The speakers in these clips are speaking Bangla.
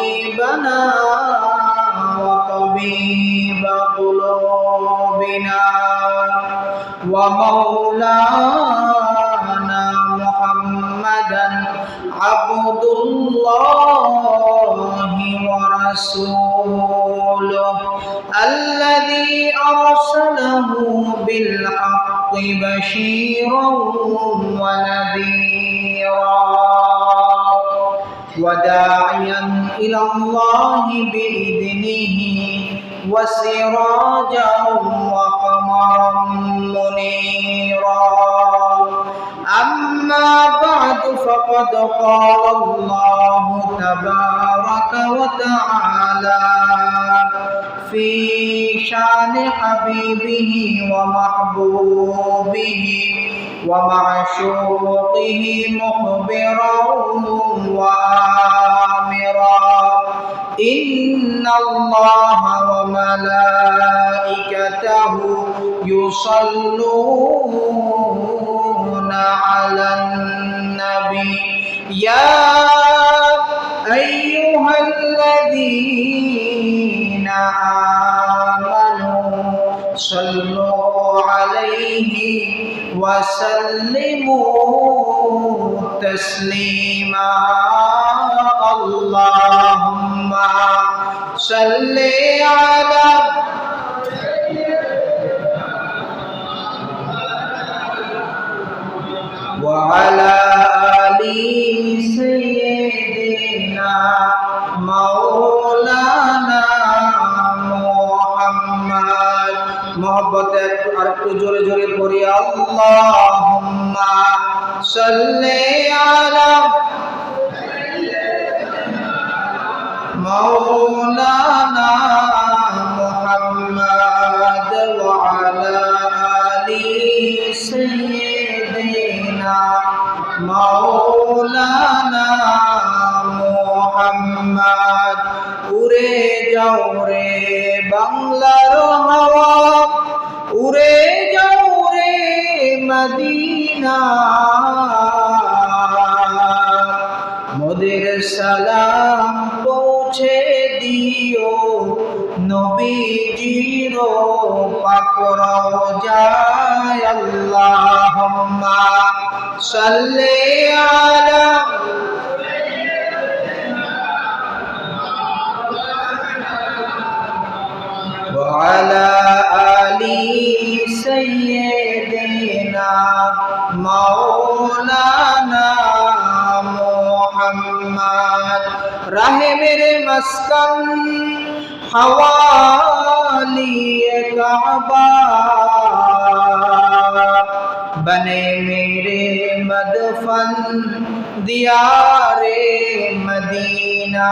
حبيبنا وطبيب قلوبنا ومولانا محمدا عبد الله ورسوله الذي أرسله بالحق بشيرا ونذيرا وداعيا إلى الله بإذنه وسراجا وقمرا منيرا أما بعد فقد قال الله تبارك وتعالى في شان حبيبه ومحبوبه ومعشوقه مخبرا وآمرا إن الله وملائكته يصلون على النبي يا أيها الذين آمنوا صلوا عليه وسلموا تسليما اللهم صل على وعلى آل سيدنا مولانا محمد محبت একটু জোরে জোরে পড়ি আল্লাহুম্মা সাল্লি আলা مولانا محمد وعلى آل سيدنا مولانا محمد উড়ে যাও রে বাংলার হাওয়া উড়ে যাও রে মদিনা মোদের সালাম পৌঁছে দিও নবীজির পাক রওজায় আল্লাহুম্মা সাল্লি আলা وعلى آل سيدنا مولانا محمد راہ میرے مسکن حوالی کعبہ بنے میرے مدفن دیار مدینہ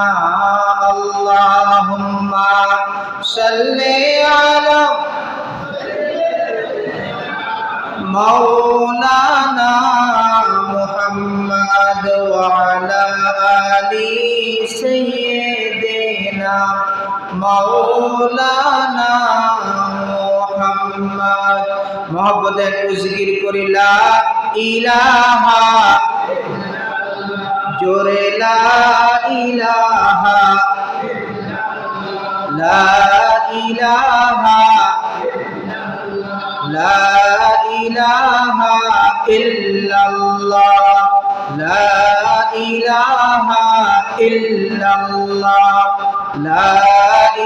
اللہم صلی علی مولانا محمد وعلى آل سيدنا مولانا محمد محبت একটু জিকির করি লা ইলাহা জোরে লা ইলাহা লা ইলাহা লা ইলাহা ইল্লাল্লাহ লা ইলাহা ইল্লাল্লাহ লা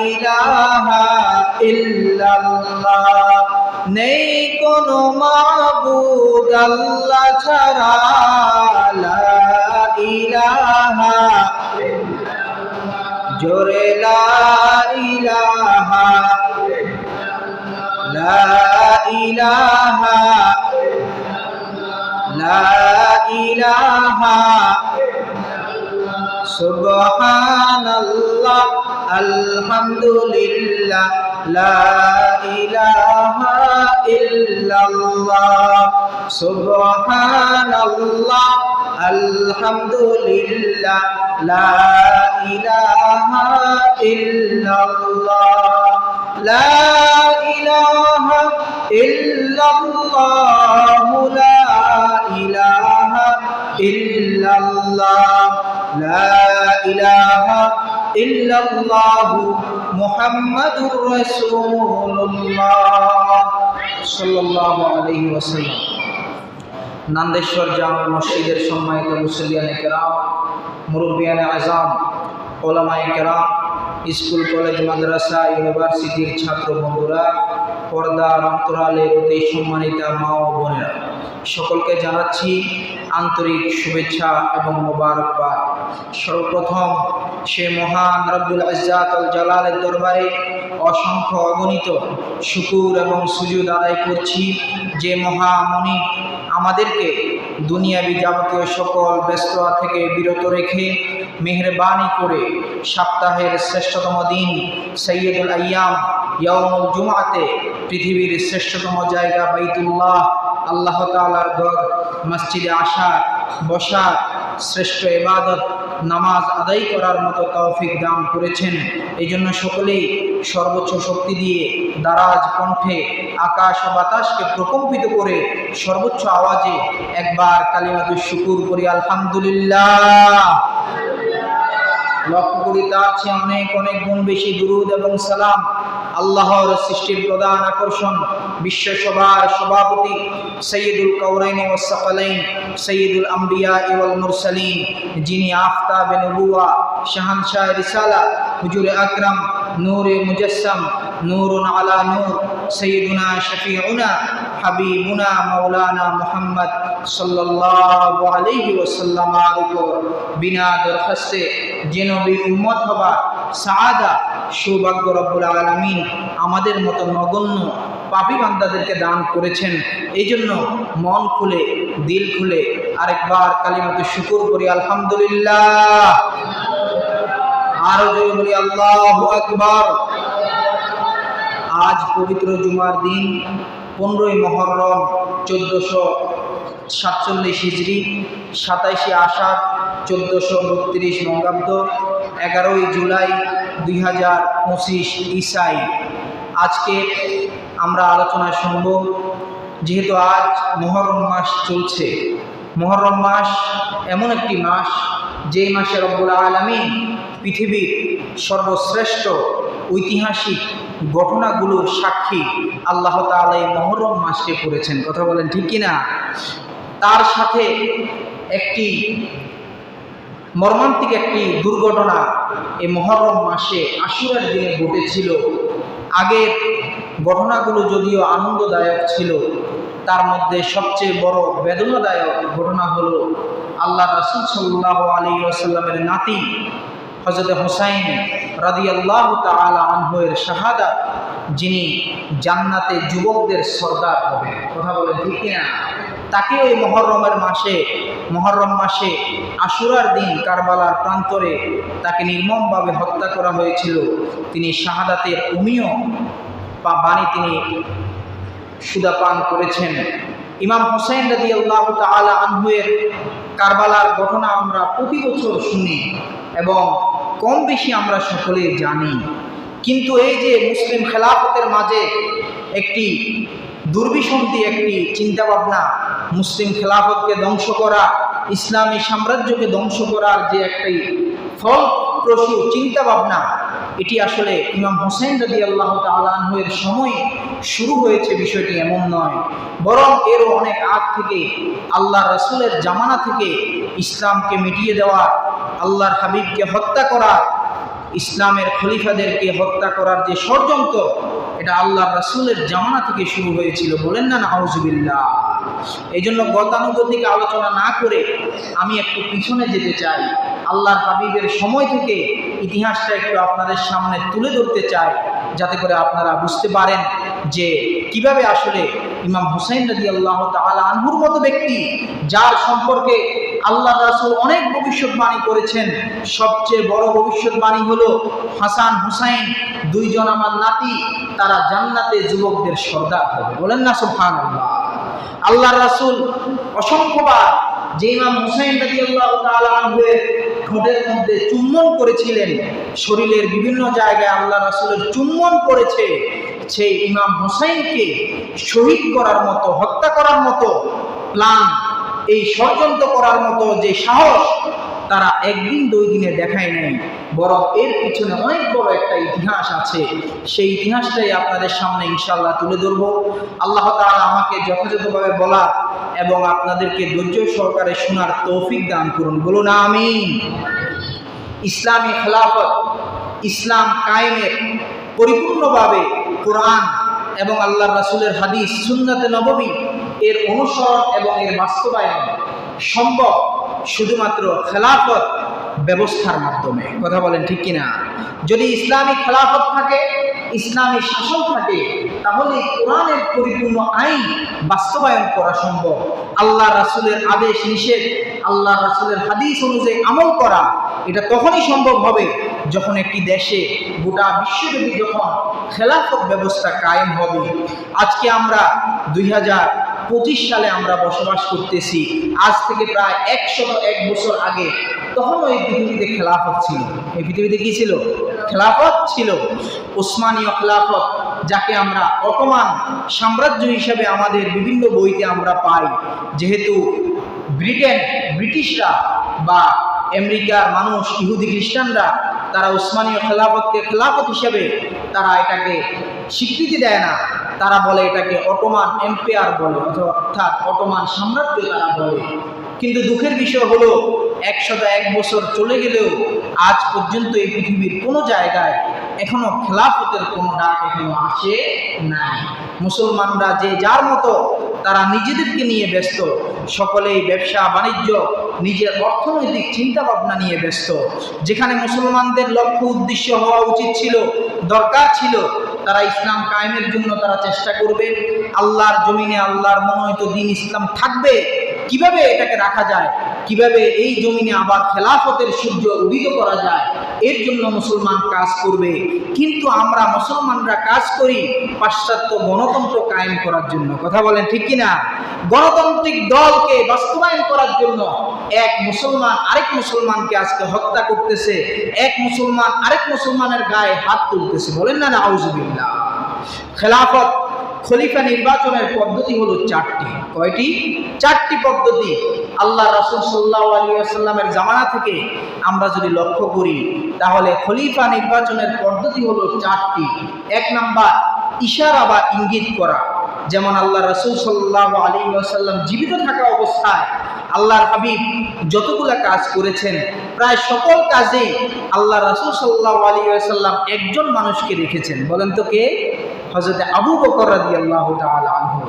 ইলাহা ইল্লাল্লাহ নেই কোনো মাবুদ আল্লাহ ছাড়া লা ইলাহা জোরে লা ইলাহা লা ইলাহা লা ইলাহা সুবহানাল্লাহ আলহামদুলিল্লাহ লা ইলাহা ইল্লাল্লাহ সুবহানাল্লাহ আলহামদুলিল্লাহ লা ইলাহা ইল্লাল্লাহ লা ইলাহা ইল্লাল্লাহ লা ইলাহা ইল্লাল্লাহ লা ইলাহা ইল্লাল্লাহু মুহাম্মাদুর রাসূলুল্লাহ সাল্লাল্লাহু আলাইহি ওয়াসাল্লাম। নান্দেশ্বর জামে মসজিদের সম্মানিত মুসল্লিয়ানে কেরাম, মুরব্বিয়ানে আযম, ওলামায়ে কেরাম, স্কুল কলেজ মাদ্রাসা ইউনিভার্সিটির ছাত্র বন্ধুরা, পর্দার অন্তরালের অতি সম্মানিত মা ও বোনেরা, সকলকে জানাচ্ছি আন্তরিক শুভেচ্ছা এবং মোবারকবাদ। সর্বপ্রথম সে মহান রব্বুল ইজ্জাত ওয়াল জালালের দরবারে অসংখ্য অগণিত শুকুর এবং সুজুদ আদায় করছি, যে মহামণি আমাদেরকে দুনিয়াবি যাবতীয় সকল ব্যস্ততা থেকে বিরত রেখে মেহেরবানি করে সপ্তাহের শ্রেষ্ঠতম দিন সৈয়দুল আইয়াম ইয়াউমুল জুমআতে পৃথিবীর শ্রেষ্ঠতম জায়গা বাইতুল্লাহ আল্লাহ তাআলার ঘর মসজিদে আসার বসার শ্রেষ্ঠ ইবাদত নামাজ আদায় করার মতো তৌফিক দান করেছেন। এই জন্য সকলেই সর্বোচ্চ শক্তি দিয়ে দারাজ কণ্ঠে আকাশ ও বাতাসকে প্রকম্পিত করে সর্বোচ্চ আওয়াজে একবার কালিমাতুশ শুকুর করি আলহামদুলিল্লাহ। লক্ষ্য করি তার চেয়ে অনেক অনেক গুণ বেশি দুরুদ এবং সালাম আল্লাহর সৃষ্টির প্রধান আকর্ষণ বিশ্ব সভার সভাপতি সৈয়দুল কাওনাইন ওয়াস সাকালাইন সৈয়দুল আম্বিয়া ওয়াল মুরসালিন, যিনি আফতাবে নবুয়া শাহানশাহ রিসালা হুজুরে আকরাম নূরে মুজাসসাম নূরুন আলা নূর সৈয়দুনা শফিউনা হাবিবুনা মাওলানা মুহাম্মদ সাল্লাল্লাহু আলাইহি ওয়াসাল্লামের উপর বিনা দরখাস্তে যে নবীর উম্মত হবার সাআদা সৌভাগ্য রব্বুল আলামিন আমাদের মতো নগণ্য পাপী বান্দাদেরকে দান করেছেন। এই জন্য মন খুলে দিল খুলে আরেকবার কালিমাতুশ শুকুর করি আলহামদুলিল্লাহ। আরো জোরে বলি আল্লাহু আকবার। আজ পবিত্র জুমার দিন 15ই মুহররম 1447 হিজরি, 27শে আষাঢ় 1432 বঙ্গাব্দ, 11ই জুলাই 2025 ঈসাই। আজকে আমরা আলোচনায় শুনব, যেহেতু আজ মুহররম মাস চলছে, মুহররম মাস এমন একটি মাস যে মাসে রব্বুল আলামিন পৃথিবীর সর্বশ্রেষ্ঠ ঐতিহাসিক ঘটনাগুলোর সাক্ষী আল্লাহ তাআলা এই মুহররম মাসকে করেছেন। কথা বলেন ঠিক কিনা? তার সাথে একটি মর্মান্তিক একটি দুর্ঘটনা এই মুহররম মাসে আশুরার দিনে ঘটেছিল। আগের ঘটনাগুলো যদিও আনন্দদায়ক ছিল, তার মধ্যে সবচেয়ে বড় বেদনাদায়ক ঘটনা হলো আল্লাহ রাসূল সাল্লাল্লাহু আলাইহি ওয়াসাল্লামের নাতি হযরত হুসাইন রাদিয়াল্লাহু তাআলা আনহু এর শাহাদাত, যিনি জান্নাতে যুবকদের সর্দার হবে। কথা বলেন ঠিক কিনা? তাকে ওই মুহররম মাসে আশুরার দিন কারবালার প্রান্তরে তাকে নির্মমভাবে হত্যা করা হয়েছিল। তিনি শাহাদাতের অমীয় বাণী তিনি সুদাপান করেছেন। ইমাম হুসাইন রাদিয়াল্লাহু তাআলা আনহু এর কারবালার ঘটনা আমরা প্রতি বছর শুনি এবং কম বেশি আমরা সকলেই জানি, কিন্তু এই যে মুসলিম খেলাফতের মাঝে একটি দুর্বিসন্ধি, একটি চিন্তাভাবনা, মুসলিম খেলাফতকে ধ্বংস করা, ইসলামী সাম্রাজ্যকে ধ্বংস করার যে একটি ফলপ্রসূ চিন্তাভাবনা, এটি আসলে ইমাম হুসাইন রাদিয়াল্লাহু তাআলা আনহু এর সময় শুরু হয়েছে বিষয়টি এমন নয়, বরং এরও অনেক আগ থেকে আল্লাহ রাসূলের জামানা থেকে ইসলামকে মিটিয়ে দেওয়া, আল্লাহর হাবিবকে হত্যা করা, ইসলামের খলিফাদেরকে হত্যা করার যে ষড়যন্ত্র, এটা আল্লাহর রাসূলের জামানা থেকে শুরু হয়েছিল। বলেন না নাউজুবিল্লাহ। এই জন্য গতানুগতিক আলোচনা না করে আমি একটু পিছনে যেতে চাই, আল্লাহর হাবিবের সময় থেকে ইতিহাসটা একটু আপনাদের সামনে তুলে ধরতে চাই, যাতে করে আপনারা বুঝতে পারেন যে কিভাবে আসলে ইমাম হুসাইন রাদিয়াল্লাহু তাআলা আনহুর মতো ব্যক্তি, যার সম্পর্কে আল্লাহ রাসূল অনেক ভবিষ্যৎবাণী করেছেন, সবচেয়ে বড় ভবিষ্যৎবাণী হলো হাসান হুসাইন দুইজন আমার নাতি, তারা জান্নাতে যুবকদের সর্দার হবে। বলেন না সুবহানাল্লাহ। আল্লাহ রাসূল অসংখ্যবার যে ইমাম হুসাইন রাদিয়াল্লাহু তাআলা আনহু এর ঠোঁটের মধ্যে চুম্বন করেছিলেন, শরীরের বিভিন্ন জায়গায় আল্লাহ রাসূলের চুম্বন করেছে, সেই ইমাম হুসাইনকে শহীদ করার মতো, হত্যা করার মতো প্ল্যান, এই ষড়যন্ত্র করার মতো যে সাহস তারা একদিন দুই দিনে দেখায় নাই, বরং এর পিছনে অনেক বড় একটা ইতিহাস আছে। সেই ইতিহাসটাই আপনাদের সামনে ইনশাআল্লাহ তুলে ধরব। আল্লাহ তাআলা আমাকে যথাযথভাবে বলার এবং আপনাদেরকে ধৈর্য সহকারে শোনার তৌফিক দান করুন, বলুন আমিন। ইসলামী খেলাফত, ইসলাম কায়েমের পরিপূর্ণভাবে কোরআন এবং আল্লাহর রাসূলের হাদিস সুন্নাতে নববী এর অনুসরণ এবং এর বাস্তবায়ন সম্ভব শুধুমাত্র খেলাফত ব্যবস্থার মাধ্যমে। কথা বলেন ঠিক কিনা? যদি ইসলামী খেলাফত থাকে, ইসলামী শাসন থাকে, তাহলে কোরআনের পরিপূর্ণ আইন বাস্তবায়ন করা সম্ভব। আল্লাহ রাসূলের আদেশ নিষেধ, আল্লাহ রাসূলের হাদিস অনুযায়ী আমল করা, এটা তখনই সম্ভব হবে যখন একটি দেশে গোটা বিশ্বব্যাপী যখন খেলাফত ব্যবস্থা কায়েম হবে। আজকে আমরা 2025 সালে আমরা বসবাস করতেছি। আজ থেকে প্রায় 101 বছর আগে তখন এই পৃথিবীতে খেলাফত ছিল। এই পৃথিবীতে কি ছিল? খেলাফত ছিল। ওসমানীয় খেলাফত, যাকে আমরা অটোমান সাম্রাজ্য হিসেবে আমাদের বিভিন্ন বইতে আমরা পাই। যেহেতু ব্রিটিশরা বা আমেরিকার মানুষ, ইহুদি খ্রিস্টানরা, তারা ওসমানীয় খেলাফতকে খেলাফত হিসেবে তারা এটাকে স্বীকৃতি দেয় না। তারা বলে এটাকে অটোমান এম্পায়ার বলে, অর্থাৎ অটোমান সাম্রাজ্য তারা বলে। কিন্তু দুঃখের বিষয় হলো 101 বছর চলে গেলেও আজ পর্যন্ত এই পৃথিবীর কোনো জায়গায় এখনো খেলাফতের কোনো ডাক এখনো আসে নাই। মুসলমানরা যে যার মতো তারা নিজেদেরকে নিয়ে ব্যস্ত, সকলেই ব্যবসা বাণিজ্য, নিজের অর্থনৈতিক চিন্তা ভাবনা নিয়ে ব্যস্ত। যেখানে মুসলমানদের লক্ষ্য উদ্দেশ্য হওয়া উচিত ছিল, দরকার ছিল, তারা ইসলাম কায়েমের জন্য তারা চেষ্টা করবে। আল্লাহর জমিনে আল্লাহর মনোনীত দিন ইসলাম থাকবে, কিভাবে এটাকে রাখা যায়, কিভাবে এই জমিনে আবার খেলাফতের সূর্য উদিত করা যায়, এর জন্য মুসলমান কাজ করবে। কিন্তু আমরা মুসলমানরা কাজ করি পাশ্চাত্য গণতন্ত্র কায়েম করার জন্য। কথা বলেন ঠিক কিনা? গণতান্ত্রিক দলকে বাস্তবায়ন করার জন্য এক মুসলমান আরেক মুসলমানকে আজকে হত্যা করতেছে, এক মুসলমান আরেক মুসলমানের গায়ে হাত তুলতেছে। বলেন না নাউজুবিল্লাহ। খেলাফত খলিফা নির্বাচনের পদ্ধতি হলো 4টি। কয়টি? 4টি পদ্ধতি। আল্লাহ রাসূল সাল্লাল্লাহু আলাইহি ওয়াসাল্লামের জামানা থেকে আমরা যদি লক্ষ্য করি, তাহলে খলিফা নির্বাচনের পদ্ধতি হলো 4টি। 1 নাম্বার, ইশারা বা ইঙ্গিত করা। যেমন আল্লাহ রাসূল সাল্লাল্লাহু আলাইহি ওয়াসাল্লাম জীবিত থাকা অবস্থায় আল্লাহর হাবিব যতগুলা কাজ করেছেন, প্রায় সকল কাজেই আল্লাহ রাসূল সাল্লাল্লাহু আলাইহি ওয়াসাল্লাম একজন মানুষকে রেখেছেন। বলেন তো কে? হযরত আবু বকর রাদিয়াল্লাহু তাআলা আনহু।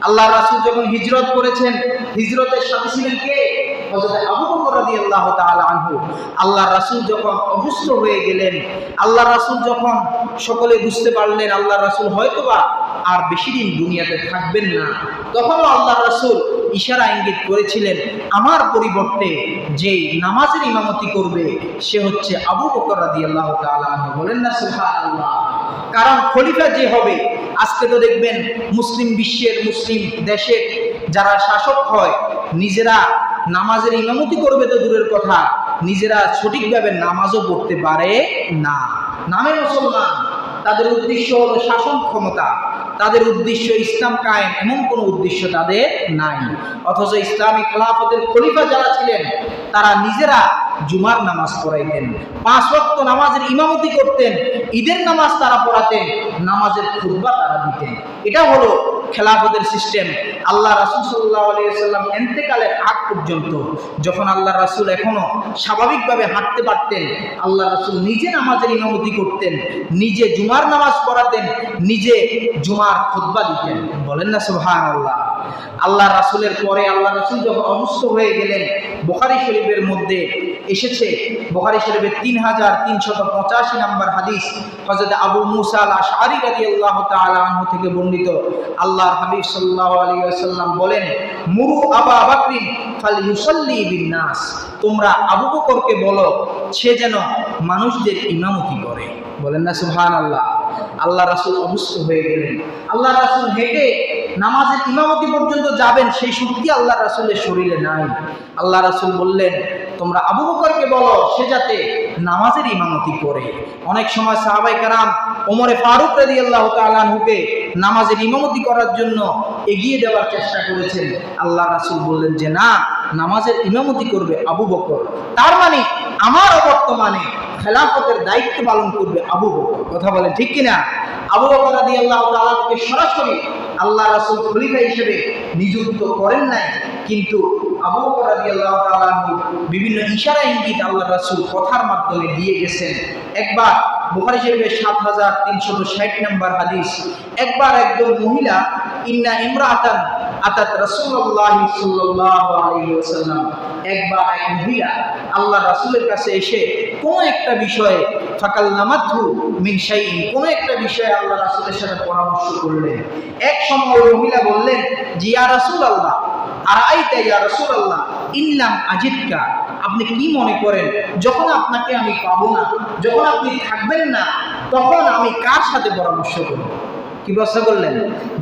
আল্লাহ রাসূল যখন হিজরত করেছেন, হিজরতের সাথে ছিলেন কে? হযরত আবু বকর রাদিয়াল্লাহু তাআলা আনহু। আল্লাহ রাসূল যখন অসুস্থ হয়ে গেলেন, আল্লাহ রাসূল যখন সকলে বুঝতে পারলেন আল্লাহ রাসূল হয়তোবা আর বেশি দিন দুনিয়াতে থাকবেন না, তখনও আল্লাহ রাসূল ইশারা ইঙ্গিত করেছিলেন, আমার পরিবর্তে যে নামাজের ইমামতি করবে সে হচ্ছে আবু বকর রাদিয়াল্লাহু তাআলা আনহু। বলেন না সুবহানাল্লাহ। কারণ খলিফা যে হবে, আজকে তো দেখবেন মুসলিম বিশ্বের, মুসলিম দেশের যারা শাসক হয়, নিজেরা নামাজের ইমামতি করবে তো দূরের কথা, নিজেরা সঠিকভাবে নামাজও পড়তে পারে না। নামে মুসলমান, তাদের উদ্দেশ্য হলো শাসন ক্ষমতা, তাদের উদ্দেশ্য ইসলাম কায়েম, এমন কোনো উদ্দেশ্য তাদের নাই। অথচ ইসলামী খেলাফতের খলিফা যারা ছিলেন, তারা নিজেরা জুমার নামাজ পড়াইতেন, 5 ওয়াক্ত নামাজের ইমামতি করতেন, ঈদের নামাজ তারা পড়াতেন, নামাজের খুতবা তারা দিতেন। এটা হলো খেলাফতের সিস্টেম। আল্লাহ রাসূল সাল্লাল্লাহু আলাইহি ওয়াসাল্লাম ইন্তেকালের আগ পর্যন্ত, যখন আল্লাহ রাসূল এখনো স্বাভাবিকভাবে হাঁটতে পারতেন, আল্লাহ রাসূল নিজে নামাজের ইমামতি করতেন, নিজে জুমার নামাজ পড়াতেন, নিজে জুমার খুতবা দিতেন। বলেন না সুবহানাল্লাহ। আল্লাহ রাসূলের পরে আল্লাহ রাসূল যখন অসুস্থ হয়ে গেলেন, বুখারী শরীফের মধ্যে এসেছে, বুখারী শরীফের 3385 নম্বর হাদিস, হযরত আবু মুসা আল আশআরী রাদিয়াল্লাহু তাআলা আনহু থেকে বর্ণিত। আল্লাহর হাবিব সাল্লাল্লাহু আলাইহি ওয়াসাল্লাম বলেন, মুরু আবা বকরিন ফালইউসাল্লি বিন-নাস, তোমরা আবু বকরকে বলো সে যেন মানুষদের ইমামতি করে। বলেন না সুবহানাল্লাহ। আল্লাহ রাসূল অসুস্থ হয়ে গেলেন, আল্লাহ রাসূল হেঁটে নামাজের ইমামতি পর্যন্ত যাবেন, সেই শক্তি আল্লাহ রাসূলের শরীরে নাই। আল্লাহ রাসূল বললেন, তোমরা আবু বকরকে বলো সে যাতে নামাজের ইমামতি করে। অনেক সময় সাহাবায়ে কেরাম ওমরে ফারুক রাদিয়াল্লাহু তাআলা আনহুকে নামাজের ইমামতি করার জন্য এগিয়ে দেওয়ার চেষ্টা করেছেন। আল্লাহ রাসূল বললেন যে না, নামাজের ইমামতি করবে আবু বকর। তার মানে আমার বর্তমানে খেলাফতের দায়িত্ব পালন করবে আবু বকর। কথা বলেন ঠিক কিনা? আবু বকর রাদিয়াল্লাহু তাআলাকে সরাসরি আল্লাহ রাসূল খলিফা হিসেবে নিযুক্ত করেন নাই, কিন্তু আবু বকর রাদিয়াল্লাহু তাআলা বিভিন্ন ইশারা ইঙ্গিত আল্লাহ রাসূল কথার মাধ্যমে দিয়ে গেছেন। একবার বুখারী শরীফের ৭৩৬০ নম্বর হাদিস, একবার একজন মহিলা ইন্না ইমরাআতান আতাত রাসূলুল্লাহ সাল্লাল্লাহু আলাইহি ওয়াসাল্লাম, একবার এক মহিলা আল্লাহ রাসূলের কাছে এসে কোন একটা বিষয়ে ফাকাল্লামাতহু মিন শাইইন, কোন একটা বিষয়ে আল্লাহ রাসূলের সাথে পরামর্শ করলেন। এক সময় ওই মহিলা বললেন যে ইয়া রাসূলুল্লাহ আরাইতা ইয়া রাসূলুল্লাহ ইল্লাম আজিদকা, আপনি কি মনে করেন যখন আপনাকে আমি পাবো না, যখন আপনি থাকবেন না, তখন আমি কার সাথে পরামর্শ করব? কি প্রশ্ন করলেন?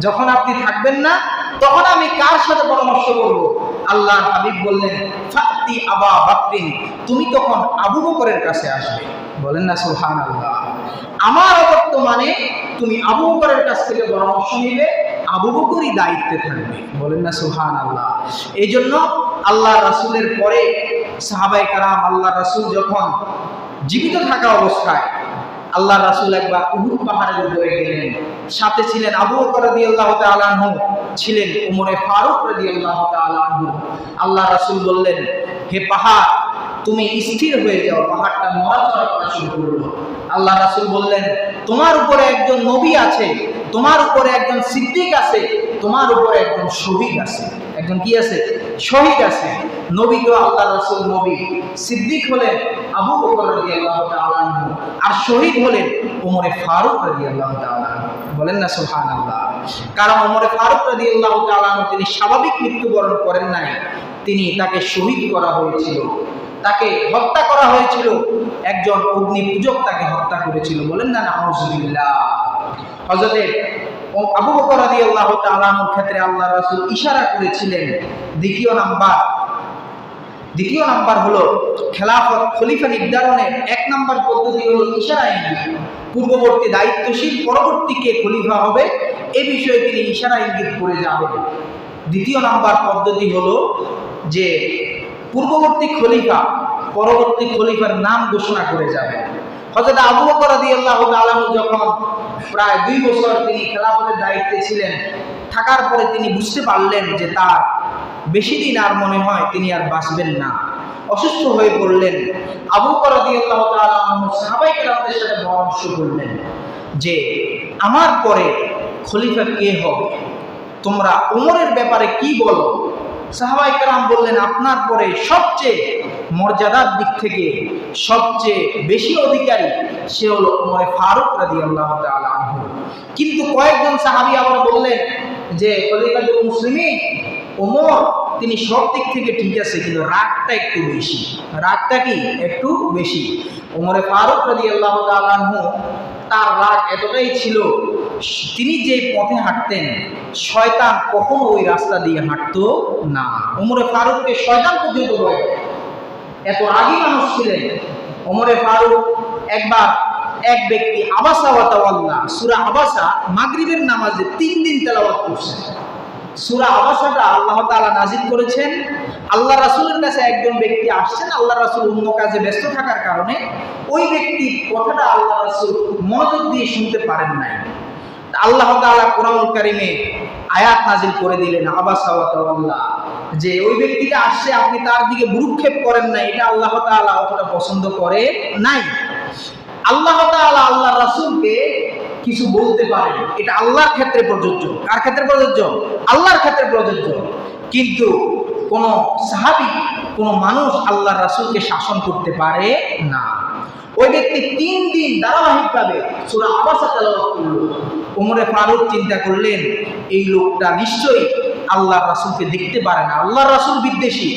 যখন আপনি থাকবেন না তখন আমি কার সাথে পরামর্শ করব? আল্লাহর হাবিব বললেন ফাতি আবা বকরিন, তুমি তখন আবু বকরের কাছে আসবে। বলেন না সুবহানাল্লাহ। আমার বর্তমানে তুমি আবু বকরের কাছ থেকে পরামর্শ নিবে, আবু বকরই দায়িত্বে থাকবে। বলেন না সুবহানাল্লাহ। এই জন্য আল্লাহ রাসূলের পরে সাহাবায়ে কেরাম, আল্লাহ রাসূল যখন জীবিত থাকা অবস্থায় আল্লাহ রাসূল একবার উহুদ পাহাড়ের উপরে গেলেন, সাথে ছিলেন আবু বকর রাদিয়াল্লাহু তাআলা আনহু, ছিলেন ওমরে ফারুক রাদিয়াল্লাহু তাআলা আনহু। আল্লাহ রাসূল বললেন হে পাহাড় তুমি স্থির হয়ে যাও, পাহাড়টা নড়াচড়া করা শুরু করলো। আল্লাহ রাসূল বললেন তোমার উপরে একজন নবী আছে, তোমার উপরে একজন সিদ্দিক আছে, তোমার উপরে একজন শহীদ আছে। একজন কি আছে? শহীদ আছে। নবী তো আল্লাহ রাসূল নবী, সিদ্দিক হলেন আবু বকর রাদিয়াল্লাহু তাআলা আনহু, আর শহীদ হলেন ওমরে ফারুক রাদিয়াল্লাহু তাআলা আনহু। বলেন না সুবহানাল্লাহ। কারণ ওমরে ফারুক রাদিয়াল্লাহু তাআলা আনহু তিনি স্বাভাবিক মৃত্যুবরণ করেন নাই, তাকে শহীদ করা হয়েছিল, তাকে হত্যা করা হয়েছিল, একজন অগ্নি পূজক তাকে হত্যা করেছিল। বলেন না নাউযুবিল্লাহ। হযরত আবু বকর রাদিয়াল্লাহু তাআলা আনহুর ক্ষেত্রে আল্লাহ রাসূল ইশারা করেছিলেন। দ্বিতীয় নাম্বার হলো খেলাফত খলিফা নির্ধারণের ১ নাম্বার পদ্ধতি হলো ইশারা ইঙ্গিত। পূর্ববর্তী দায়িত্বশীল পরবর্তী কে খলিফা হবে এ বিষয়ে তিনি ইশারা ইঙ্গিত করে যাবেন। দ্বিতীয় নাম্বার পদ্ধতি হলো যে পূর্ববর্তী খলিফা পরবর্তী খলিফার নাম ঘোষণা করে যাবেন। হযরত আবু বকর রাদিয়াল্লাহু তাআলা যখন প্রায় ২ বছর তিনি খেলাফতের দায়িত্বে ছিলেন, থাকার পরে তিনি বুঝতে পারলেন যে তার বেশি দিন আর মনে হয় তিনি আর বাঁচবেন না, অসুস্থ হয়ে পড়লেন। আবু বকর রাদিয়াল্লাহু তাআলা সাহাবায়ে কেরামদের সাথে পরামর্শ করলেন যে আমার পরে খলিফা কে হবে, তোমরা ওমরের ব্যাপারে কি বলো? সাহাবায়ে কেরাম বললেন আপনার পরে সবচেয়ে মর্যাদার দিক থেকে সবচেয়ে বেশি অধিকারী সে হলো ওমরে ফারুক রাদিয়াল্লাহু তাআলা আনহু। কিন্তু কয়েকজন সাহাবী আবার বললেন যে খলিফাতুল মুসলিমিন ওমর তিনি সব দিক থেকে ঠিক আছে, কিন্তু রাগটা একটু বেশি। রাগটা কি একটু বেশি? ওমরে ফারুক রাদিয়াল্লাহু তাআলা আনহু তার রাগ এতটাই ছিল, তিনি যে পথে হাঁটতেন শয়তান কখনো ওই রাস্তা দিয়ে হাঁটতো না। ওমরে ফারুককে শয়তান পর্যন্ত ভয় পেত, এত রাগী মানুষ ছিলেন ওমরে ফারুক। একবার এক ব্যক্তি আবাসা ওয়া তাওয়াল্লা, সূরা আবাসা মাগরিবের নামাজে ৩ দিন তেলাওয়াত করছেন। সূরা আবাসাটা আল্লাহ তাআলা নাযিল করেছেন। আল্লাহ রাসূলের কাছে একজন ব্যক্তি আসছেন, আল্লাহ রাসূল অন্য কাজে ব্যস্ত থাকার কারণে ওই ব্যক্তির কথাটা আল্লাহ রাসূল মনোযোগ দিয়ে শুনতে পারেন নাই। আল্লাহ তাআলা কোরআনুল কারীমে আয়াত নাযিল করে দিলেন আবাসা ওয়া তাওয়াল্লা, যে ওই ব্যক্তিটা আসছে আপনি তার দিকে ভ্রুক্ষেপ করেন না, এটা আল্লাহ তাআলা অতটা পছন্দ করে নাই। আল্লাহ তাআলা আল্লাহ রাসূলকে কিছু বলতে পারেন, এটা আল্লাহর ক্ষেত্রে প্রযোজ্য। কার ক্ষেত্রে প্রযোজ্য? আল্লাহর ক্ষেত্রে প্রযোজ্য। কিন্তু কোন সাহাবী কোন মানুষ আল্লাহর রাসূলকে শাসন করতে পারে না। ওই ব্যক্তি ৩ দিন ধারাবাহিকভাবে সূরা আবাসা তেলাওয়াত করল। ওমরে ফারুক চিন্তা করলেন এই লোকটা নিশ্চয়ই আল্লাহর রাসূলকে দেখতে পারে না, আল্লাহর রাসূল বিদ্বেষী।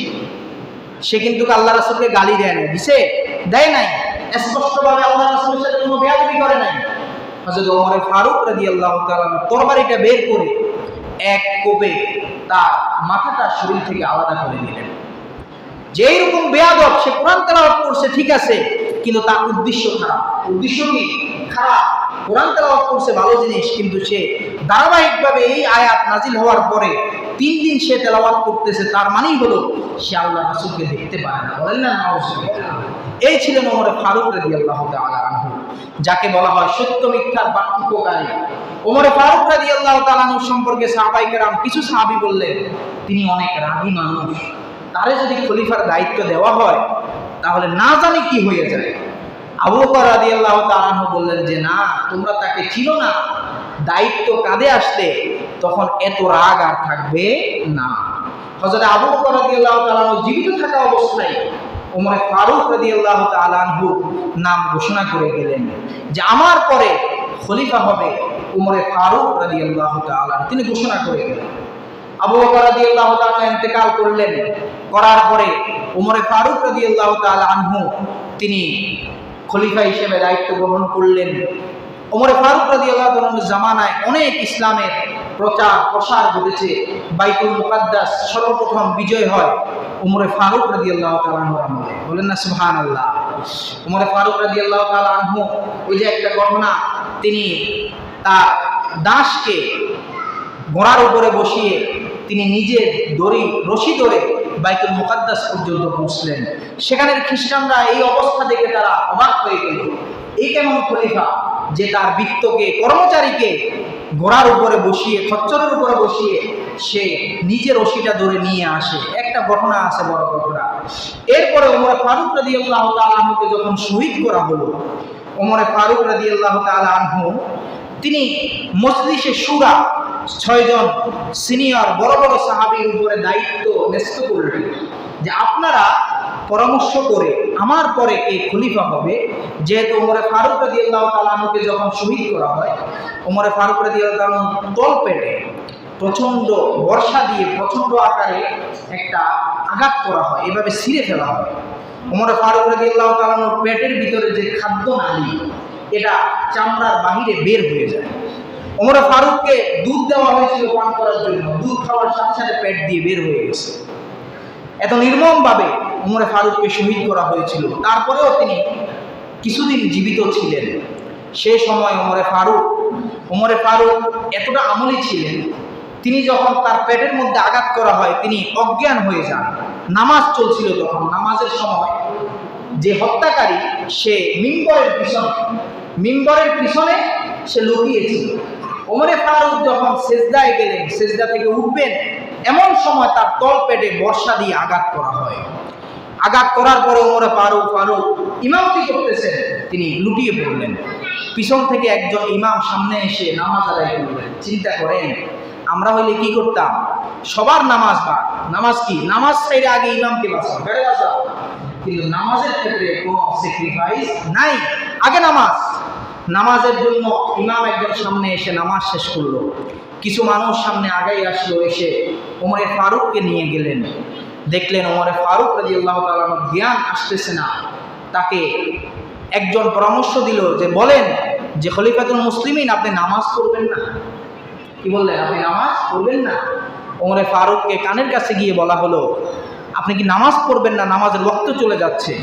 সে কিন্তু আল্লাহর রাসূলকে গালি দেয় না, দিছে? দেয় নাই। স্পষ্টভাবে আল্লাহর রাসূলের সাথে কোনো বেয়াদবি করে নাই। হযরত ওমরে ফারুক রাদিয়াল্লাহু তাআলা তরবারিটা বের করে এক কোপে তার মাথাটা শরীর থেকে আলাদা করে দিলেন। যে এরকম বেয়াদব, সে কোরআন তেলাওয়াত করছে ঠিক আছে, কিন্তু তার উদ্দেশ্য খারাপ। উদ্দেশ্য কি? খারাপ। কোরআন তেলাওয়াত করছে ভালো জিনিস, কিন্তু সে ধারাবাহিকভাবে এই আয়াত নাজিল হওয়ার পরে 3 দিন সে তেলাওয়াত করতেছে, তার মানেই হলো সে আল্লাহ রাসূলকে দেখতে পায় না। বলেন না নাউজুবিল্লাহ। এই ছিলেন ওমর ফারুক রাদিয়াল্লাহু তাআলা আনহু, যাকে বলা হয় সত্য মিথ্যার পার্থক্যকারী। ওমর ফারুক রাদিয়াল্লাহু তাআলা আনহু সম্পর্কে সাহাবায়ে কেরাম কিছু সাহাবী বললেন, তিনি অনেক রাগী মানুষ, তারে যদি খলিফার দায়িত্ব দেওয়া হয় তাহলে না জানি কি হয়ে যায়। আবু বকর রাদিয়াল্লাহু তাআলা আনহু বললেন যে না, তোমরা তাকে চিনো না, দায়িত্ব কাঁধে আসলে তখন এত রাগ আর থাকবে না। হযরত আবু বকর রাদিয়াল্লাহু তাআলা আনহু জীবিত থাকা অবস্থায় ওমর ফারুক রাদিয়াল্লাহু তাআলা আনহু নাম ঘোষণা করে গেলেন যে আমার পরে খলিফা হবে ওমর ফারুক রাদিয়াল্লাহু তাআলা। তিনি ঘোষণা করে গেলেন। আবু বকর রাদিয়াল্লাহু তাআলা ইন্তেকাল করলেন। করার পরে ওমর ফারুক রাদিয়াল্লাহু তাআলা আনহু তিনি খলিফা হিসেবে দায়িত্ব গ্রহণ করলেন। ওমর ফারুক রাদিয়াল্লাহু তাআলা জামানায় অনেক ইসলামের প্রচার প্রসার ঘটেছে। বাইতুল মুকাদ্দাস সর্বপ্রথম বিজয় হয় ওমর ফারুক রাদিয়াল্লাহু তাআলা আনহুর আমলে। বলেন না সুবহানাল্লাহ। ওমর ফারুক রাদিয়াল্লাহু তাআলা আনহু ওই যে একটা ঘটনা, তিনি তার দাসকে ঘোড়ার উপরে বসিয়ে তিনি নিজে রশি ধরে বাইতুল মুকাদ্দাস পর্যন্ত পৌঁছলেন। সেখানের খ্রিস্টানরা এই অবস্থা দেখে তারা অবাক হয়ে গেল, এই কেমন খলিফা যে তার বৃত্তকে কর্মচারীকে ঘোড়ার উপরে বসিয়ে খচ্চরের উপরে বসিয়ে সে নিজে রশিটা ধরে নিয়ে আসে। একটা ঘটনা আছে, বড় ঘটনা। এরপরে ওমর ফারুক রাদিয়াল্লাহু তাআলা আনহুকে যখন শহীদ করা হলো, ওমর ফারুক রাদিয়াল্লাহু তাআলা আনহু তিনি মজলিসে শুরা 6 জন সিনিয়র বড় বড় সাহাবীর উপরে দায়িত্ব ন্যস্ত করলেন যে আপনারা পরামর্শ করে আমার পরে কে খলিফা হবে। যেহেতু ওমর ফারুক রাদিয়াল্লাহু তাআলা আনহুকে যখন শহীদ করা হয়, ওমর ফারুক রাদিয়াল্লাহু তাআলা তল পেটে প্রচন্ড বর্ষা দিয়ে প্রচন্ড আকারে একটা আঘাত করা হয়, এভাবে ছিঁড়ে ফেলা হয়। ওমর ফারুক রাদিয়াল্লাহু তাআলা পেটের ভিতরে যে খাদ্য নালী, এটা চামড়ার বাহিরে বের হয়ে যায়। ওমর ফারুককে দুধ দেওয়া হয়েছিল পান করার জন্য, দুধ খাওয়ার সাথে সাথে পেট দিয়ে বের হয়ে গেছে। এত নির্মমভাবে ওমর ফারুককে শহীদ করা হয়েছিল। তারপরেও তিনি কিছুদিন জীবিত ছিলেন। সেই সময় ওমর ফারুক এতটা আমলী ছিলেন, তিনি যখন তার পেটের মধ্যে আঘাত করা হয় তিনি অজ্ঞান হয়ে যান। নামাজ চলছিল তখন, নামাজের সময় যে হত্যাকারী সে মিম্বরের পিছনে সে লুকিয়েছিল। ওমর ফারুক যখন সেজদায় গেলেন, সেজদা থেকে উঠবেন, এমন সময় তার তল পেটে বর্ষা দিয়ে আঘাত করা হয়। আঘাত করার পরে ওমর ফারুক ইমামতি করতেছেন, তিনি লুটিয়ে পড়লেন। পিছন থেকে একজন ইমাম সামনে এসে নামাজ আদায় করলেন। চিন্তা করেন, আমরা হইলে কি করতাম? সবার নামাজ কি নামাজ ছাইরে আগে ইমামকে বাঁচাও, কিন্তু নামাজের ক্ষেত্রে কোনো স্যাক্রিফাইস নাই, আগে নামাজের জন্য ইমাম একজন সামনে এসে নামাজ শেষ করলো। কিছু মানুষ সামনে আগাই আসলো, এসে ওমর ফারুককে নিয়ে গেলেন। দেখলেন ওমর ফারুক রাদিয়াল্লাহু তাআলা জ্ঞান আসতেছে না। তাকে একজন পরামর্শ দিল যে বলেন যে খলিফাতুল মুসলিমিন, আপনি নামাজ পড়বেন না? কি বললেন? আপনি নামাজ পড়বেন না? ওমর ফারুককে কানের কাছে গিয়ে বলা হলো, আপনি কি নামাজ পড়বেন না? নামাজের ওয়াক্ত চলে যাচ্ছে।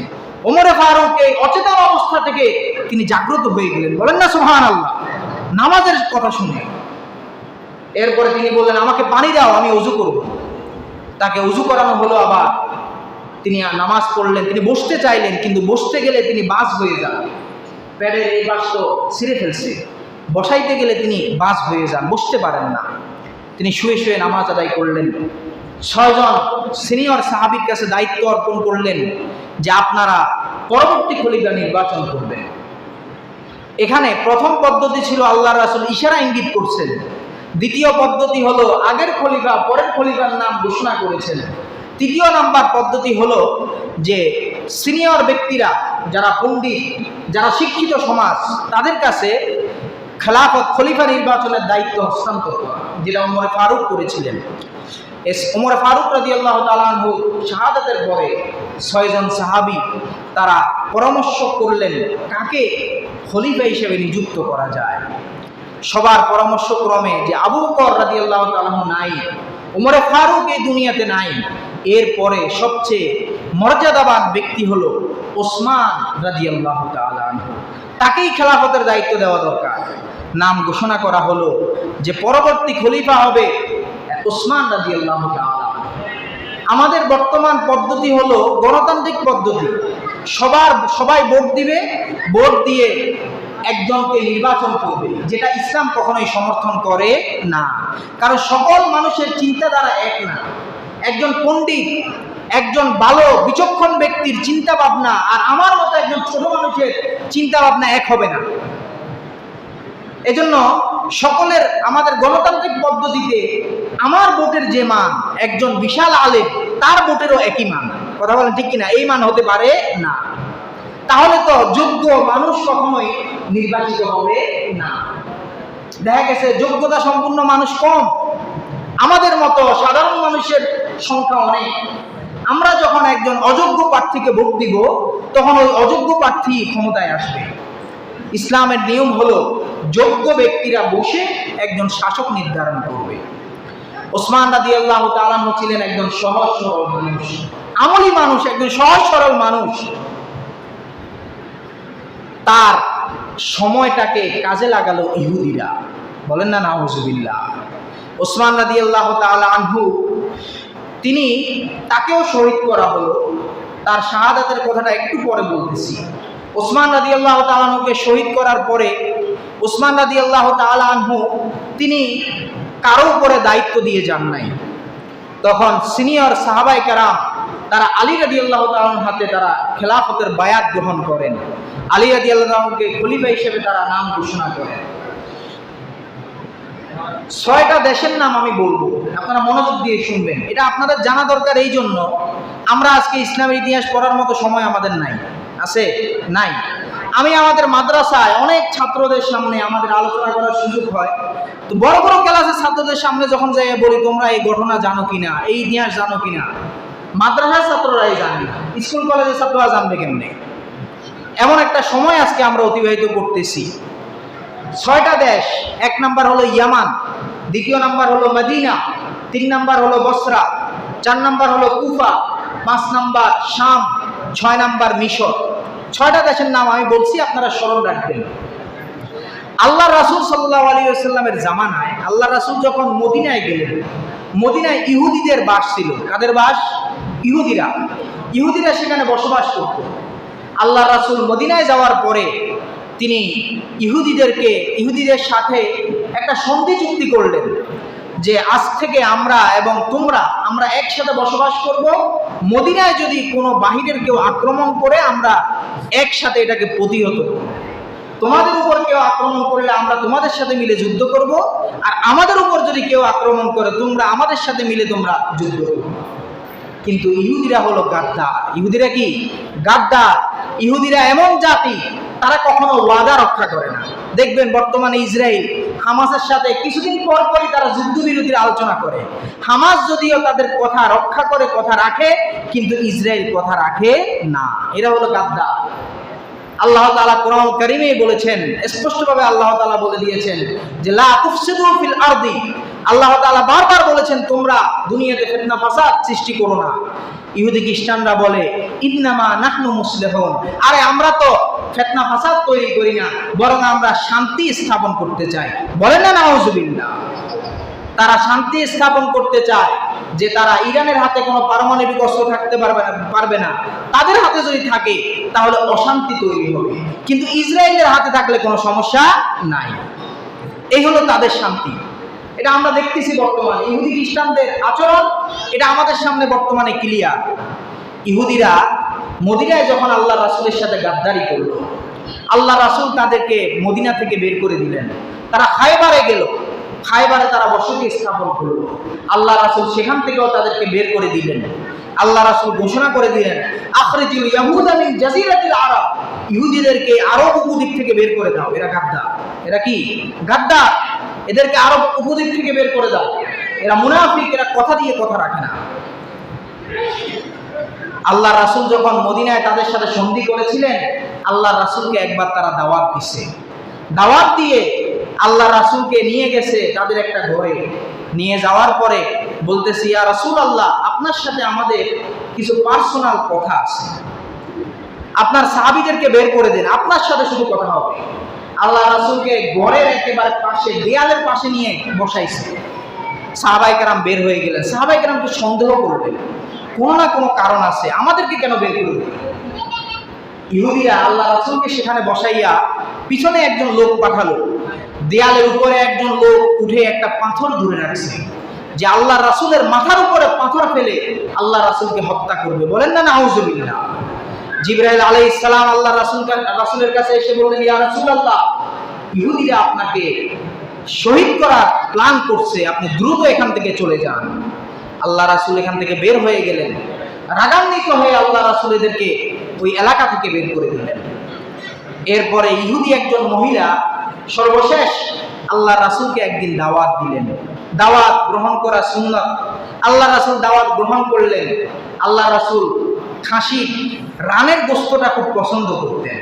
ওমর ফারুক এই অচেতন অবস্থা থেকে তিনি জাগ্রত হয়ে গেলেন। বলেন না সুবহানাল্লাহ। নামাজের কথা শুনে এরপরে তিনি বললেন, আমাকে পানি দাও, আমি ওযু করব। তাকে ওযু করানো হলো। আবার তিনি নামাজ পড়লেন। তিনি বসতে চাইলেন, কিন্তু বসতে গেলে তিনি বাজ হয়ে যান। পেটের এই বাস তো ছিঁড়ে ফেলছে, বসাইতে গেলে তিনি বাজ হয়ে যান, বসতে পারেন না। তিনি শুয়ে শুয়ে নামাজ আদায় করলেন। 6 জন সিনিয়র সাহাবীর কাছে দায়িত্ব অর্পণ করলেন যে আপনারা পরবর্তী খলিফা নির্বাচন করবেন। এখানে প্রথম পদ্ধতি ছিল আল্লাহর রাসূল ইশারা ইঙ্গিত করছেন। দ্বিতীয় পদ্ধতি হলো আগের খলিফা পরের খলিফার নাম ঘোষণা করেছেন। তৃতীয় নাম্বার পদ্ধতি হলো যে সিনিয়র ব্যক্তিরা, যারা পণ্ডিত, যারা শিক্ষিত সমাজ, তাদের কাছে খলিফা নির্বাচনের দায়িত্ব হস্তান্তর করা, যেটা ওমর ফারুক করেছিলেন। ওমর ফারুক রাদিয়াল্লাহু তাআলা আনহু শাহাদাতের পরে 6 জন সাহাবী তারা পরামর্শ করলেন কাকে খলিফা হিসেবে নিযুক্ত করা যায়। সবার পরামর্শ ক্রমে যে আবু বকর রাদিয়াল্লাহু তাআলা নাই, ওমর ফারুক এই দুনিয়াতে নাই, এরপরে সবচেয়ে মর্যাদাবান ব্যক্তি হলো ওসমান রাদিয়াল্লাহু তাআলা আনহু, তাকেই খেলাফতের দায়িত্ব দেওয়া দরকার। নাম ঘোষণা করা হলো যে পরবর্তী খলিফা হবে ওসমান রাদিয়াল্লাহু তাআলা। আমাদের বর্তমান পদ্ধতি হলো গণতান্ত্রিক পদ্ধতি, সবাই ভোট দিবে, ভোট দিয়ে একজনকে নির্বাচন করবে, যেটা ইসলাম কখনোই সমর্থন করে না। কারণ সকল মানুষের চিন্তাধারা এক না। একজন পণ্ডিত, একজন ভালো বিচক্ষণ ব্যক্তির চিন্তা ভাবনা আর আমার মতো একজন ছোট মানুষের চিন্তা ভাবনা এক হবে না। এজন্য সকলের আমাদের গণতান্ত্রিক পদ্ধতিতে আমার ভোটের যে মান, একজন বিশাল আলেম তার ভোটেরও একই মান। কথা বলেন ঠিক কিনা? এই মান হতে পারে না। তাহলে তো যোগ্য মানুষ কখনোই নির্বাচিত হবে না। দেখা গেছে যোগ্যতা সম্পন্ন মানুষ কম, আমাদের মতো সাধারণ মানুষের সংখ্যা অনেক। আমরা যখন একজন অযোগ্য প্রার্থীকে ভোট দিব, তখন ওই অযোগ্য প্রার্থী ক্ষমতায় আসবে। ইসলামের নিয়ম হলো যোগ্য ব্যক্তিরা বসে একজন শাসক নির্ধারণ করবে। ওসমান রাদিয়াল্লাহু তাআলা ছিলেন একজন সহজ সরল মানুষ, আমলী মানুষ, একজন সহজ সরল মানুষ। তার সময়টাকে কাজে লাগালো ইহুদিরা। বলেন না নাউজুবিল্লাহ। ওসমান রাদিয়াল্লাহু তাআলা আনহু, তাকেও শহীদ করা হলো। তার শাহাদাতের কথাটা একটু পরে বলতেছি। ওসমান রাদিয়াল্লাহু তাআলা আনহুকে শহীদ করার পরে ওসমান রাদিয়াল্লাহু তাআলা আনহু তিনি কারো উপরে দায়িত্ব দিয়ে যান নাই। তখন সিনিয়র সাহাবায়ে কেরাম তারা আলী রাদিয়াল্লাহু তাআলা আনহুর হাতে তারা খেলাফতের বায়াত গ্রহণ করেন। আলী রাদিয়াল্লাহু আনহুকে খলিফা হিসেবে তারা নাম ঘোষণা করেন। 6টা দেশের নাম আমি বলবো, আপনারা মনোযোগ দিয়ে শুনবেন। এটা আপনাদের জানা দরকার। এই জন্য আমরা আজকে ইসলামের ইতিহাস পড়ার মতো সময় আমাদের নাই, আছে নাই। আমি আমাদের মাদ্রাসায় অনেক ছাত্রদের সামনে আমাদের আলোচনা করার সুযোগ হয়। তো বড় বড় ক্লাসের ছাত্রদের সামনে যখন যাই বলি, তোমরা এই ঘটনা জানো কিনা, এই ইতিহাস জানো কিনা, মাদ্রাসার ছাত্ররাই জানে না, স্কুল কলেজের ছাত্ররা জানবে কেমনে? এমন একটা সময় আজকে আমরা অতিবাহিত করতেছি। 6টা দেশ, 1 নাম্বার হলো ইয়ামান, 2 নাম্বার হলো মদিনা, 3 নাম্বার হলো বসরা, 4 নাম্বার হলো কুফা, 5 নাম্বার শাম, 6 নাম্বার মিশর। 6টা দেশের নাম আমি বলছি, আপনারা স্মরণ রাখবেন। আল্লাহ রাসূল সাল্লাল্লাহু আলাইহি ওয়াসাল্লামের জামানায় আল্লাহ রাসূল যখন মদিনায় গেলেন, মদিনায় ইহুদিদের বাস ছিল। কাদের বাস? ইহুদিরা সেখানে বসবাস করত। আল্লাহ রাসূল মদিনায় যাওয়ার পরে তিনি ইহুদিদের সাথে একটা সন্ধি চুক্তি করলেন যে আজ থেকে আমরা একসাথে বসবাস করব। মদিনায় যদি কোনো বাহিরের কেউ আক্রমণ করে, আমরা একসাথে এটাকে প্রতিহত করব। তোমাদের উপর কেউ আক্রমণ করলে আমরা তোমাদের সাথে মিলে যুদ্ধ করব, আর আমাদের উপর যদি কেউ আক্রমণ করে, তোমরা আমাদের সাথে মিলে তোমরা যুদ্ধ করবে। কিন্তু ইহুদিরা হলো গাদ্দার। ইহুদিরা কি? গাদ্দার। ইহুদিরা এমন জাতি, তারা কখনো ওয়াদা রক্ষা করে না। দেখবেন বর্তমানে ইসরায়েল হামাসের সাথে কিছুদিন পর পরই তারা যুদ্ধবিরতির আলোচনা করে। হামাস যদিও তাদের কথা রক্ষা করে, কথা রাখে, কিন্তু ইসরায়েল কথা রাখে না। এরা হলো গাদ্দার। আল্লাহ তাআলা কোরআন কারীমে বলেছেন, স্পষ্টভাবে আল্লাহ তাআলা বলে দিয়েছেন যে লা তুফসিদু ফিল আরদি। আল্লাহ তাআলা বারবার বলেছেন, তোমরা দুনিয়াতে ফিতনা ফাসাদ সৃষ্টি করো না। ইহুদি খ্রিস্টানরা বলে ইন্নামা নাহনু মুসলিহুন, আরে আমরা তো ফিতনা ফাসাদ তৈরি করি না, বরং আমরা শান্তি স্থাপন করতে চাই। বলেন না নাউজুবিল্লাহ। তারা শান্তি স্থাপন করতে চায়, যে তারা ইরানের হাতে কোনো পারমাণবিক অস্ত্র থাকতে পারবে না। তাদের হাতে যদি থাকে তাহলে অশান্তি তৈরি হবে, কিন্তু ইসরায়েলের হাতে থাকলে কোনো সমস্যা নাই। এই হলো তাদের শান্তি। এটা আমরা দেখতেছি বর্তমানে ইহুদি খ্রিস্টানদের আচরণ, এটা আমাদের সামনে বর্তমানে ক্লিয়ার। ইহুদিরা মদিনায় যখন আল্লাহ রাসূলের সাথে গাদ্দারি করলো, আল্লাহ রাসূল তাদেরকে মদিনা থেকে বের করে দিলেন। তারা খায়বারে গেল, খায়বারে তারা বসতি স্থাপন করলো। আল্লাহ রাসূল সেখান থেকেও তাদেরকে বের করে দিলেন। আল্লাহ রাসূল ঘোষণা করে দিলেন, আখরিজুল ইয়াহুদা মিন জাজিরাতিল আরব, ইহুদিদেরকে আরব উপদ্বীপ থেকে বের করে দাও। এরা গাদ্দার। এরা কি? গাদ্দার। এদেরকে আরব উপদ্বীপ থেকে বের করে দাও। এরা মুনাফিক, এরা কথা দিয়ে কথা রাখে না। আল্লাহ রাসূল যখন মদিনায় তাদের সাথে সন্ধি করেছিলেন, আল্লাহ রাসূলকে একবার তারা দাওয়াত দিছে। দাওয়াত দিয়ে আল্লাহ রাসূলকে নিয়ে গেছে তাদের একটা ঘরে। নিয়ে যাওয়ার পরে বলতেছি, ইয়া রাসূলুল্লাহ, আপনার সাথে আমাদের কিছু পার্সোনাল কথা আছে, আপনার সাহাবীদেরকে বের করে দেন, আপনার সাথে শুধু কথা হবে। আল্লাহ রাসূলকে ঘরের একেবারে পাশে, দেয়ালের পাশে নিয়ে বসাইছে। সাহাবায়ে কেরাম বের হয়ে গেলেন। সাহাবায়ে কেরাম তো সন্দেহ করলেন, কোনো না কোনো কারণ আছে, আমাদেরকে কেন বের করবে? ইহুদিরা আল্লাহ রাসূলকে সেখানে বসাইয়া পিছনে একজন লোক পাঠালো। দেয়ালের উপরে একজন লোক উঠে একটা পাথর ধরে রাখছে, যে আল্লাহ রাসূলের মাথার উপরে পাথর ফেলে আল্লাহ রাসূলকে হত্যা করবে। বলেন না নাউযুবিল্লাহ। জিবরাইল আলাইহিস সালাম আল্লাহ রাসূলের কাছে এসে বললেন, ইয়া রাসূলুল্লাহ, ইহুদিরা আপনাকে শহীদ করার প্ল্যান করছে, আপনি দ্রুত এখান থেকে চলে যান। আল্লাহ রাসূল এখান থেকে বের হয়ে গেলেন। রাগান্বিত হয়ে আল্লাহ রাসূল এদেরকে ওই এলাকা থেকে বের করে দিলেন। এরপরে ইহুদি একজন মহিলা সর্বশেষ আল্লাহ রাসূলকে একদিন দাওয়াত দিলেন। দাওয়াত গ্রহণ করা সুন্নাত। আল্লাহ রাসূল দাওয়াত গ্রহণ করলেন। আল্লাহ রাসূল খাসি রানের গোশতটা খুব পছন্দ করতেন।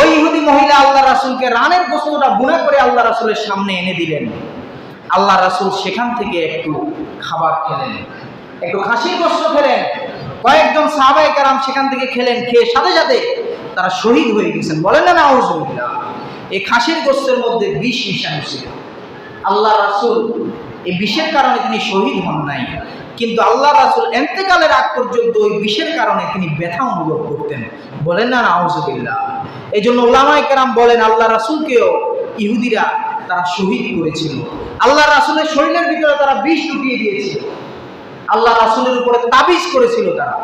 ওই ইহুদি মহিলা আল্লাহ রাসূলকে রানের গোশতটা বুনা করে আল্লাহ রাসূলের সামনে এনে দিলেন। আল্লাহ রাসূল সেখান থেকে একটু খাবার খেলেন, একটু খাসির গোশত খেলেন। কয়েকজন সাহাবায়ে কেরাম সেখান থেকে খেলেন, খেয়ে সাথে সাথে তারা শহীদ হয়ে গেছেন। বলেন না নাউযুবিল্লাহ। এই খাসির গোশতের মধ্যে বিষ মিশানো ছিল। আল্লাহ রাসূল এই বিষের কারণে তিনি শহীদ হন নাই, কিন্তু আল্লাহ রাসূল ইন্তেকালের আগ পর্যন্ত ওই বিষের কারণে তিনি ব্যথা অনুভব করতেন। বলেন না নাউযুবিল্লাহ। এই জন্য উলামায়ে কেরাম বলেন, আল্লাহ রাসূলকেও ইহুদিরা তারা শহীদ করেছিল। আল্লাহ রাসূলের শরীরের ভিতরে তারা বিষ ঢুকিয়ে দিয়েছিল। আল্লাহ রাসূলের উপরে তাবিজ করেছিল, তারা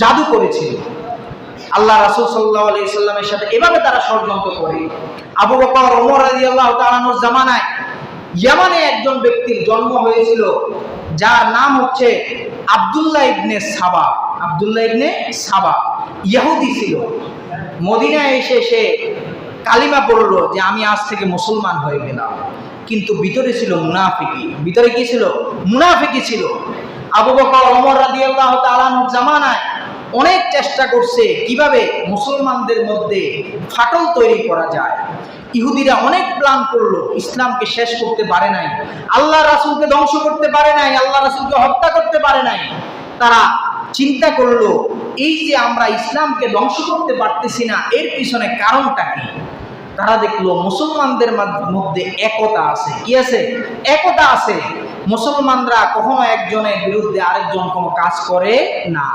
জাদু করেছিল। আল্লাহ রাসূল সাল্লাল্লাহু আলাইহি সাল্লামের সাথে এভাবে তারা ষড়যন্ত্র করে। আবু বকর, ওমর রাদিয়াল্লাহু তাআলা আনহুর জামানায় ইয়ামানে একজন ব্যক্তির জন্ম হয়েছিল, যার নাম হচ্ছে আব্দুল্লাহ ইবনে সাবা। আব্দুল্লাহ ইবনে সাবা ইহুদি ছিল। মদিনায় এসে সে কালিমা পড়লো যে আমি আজ থেকে মুসলমান হয়ে গেলাম, কিন্তু ভিতরে ছিল মুনাফিকি। ভিতরে কি ছিল? মুনাফিকি ছিল। আবু বকর, ওমর রাদিয়াল্লাহু তাআলা আনহুর জামানায় অনেক চেষ্টা করছে কিভাবে মুসলমানদের মধ্যে ফাটল তৈরি করা যায়। ইহুদিরা অনেক প্ল্যান করলো, ইসলামকে শেষ করতে পারে নাই, আল্লাহ রাসূলকে ধ্বংস করতে পারে নাই, আল্লাহ রাসূলকে হত্যা করতে পারে নাই। তারা চিন্তা করলো, এই যে আমরা ইসলামকে ধ্বংস করতে পারতেছি না, এর পিছনে কারণটা কি? তারা দেখলো মুসলমানদের মধ্যে একতা আছে। কি আছে? একতা আছে। মুসলমানরা কখনো একজনের বিরুদ্ধে আরেকজন কোনো কাজ করে না।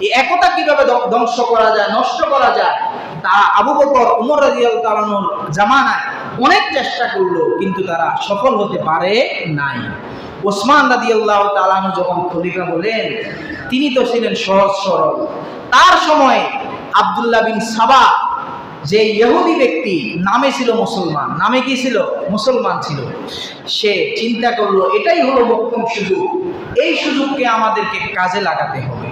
এই একতা কিভাবে ধ্বংস করা যায়, নষ্ট করা যায়, তা আবু বকর, ওমর রাদিয়াল্লাহু তাআলা আনহুর জামানায় অনেক চেষ্টা করলো, কিন্তু তারা সফল হতে পারে নাই। ওসমান রাদিয়াল্লাহু তাআলা আনহু যখন খলিফা হলেন, তিনি তো ছিলেন সহজ সরল। তার সময় আব্দুল্লাহ বিন সাবা, যে ইহুদি ব্যক্তি, নামে ছিল মুসলমান, নামে কি ছিল? মুসলমান ছিল। সে চিন্তা করলো, এটাই হলো মোক্ষম সুযোগ, এই সুযোগকে আমাদেরকে কাজে লাগাতে হবে।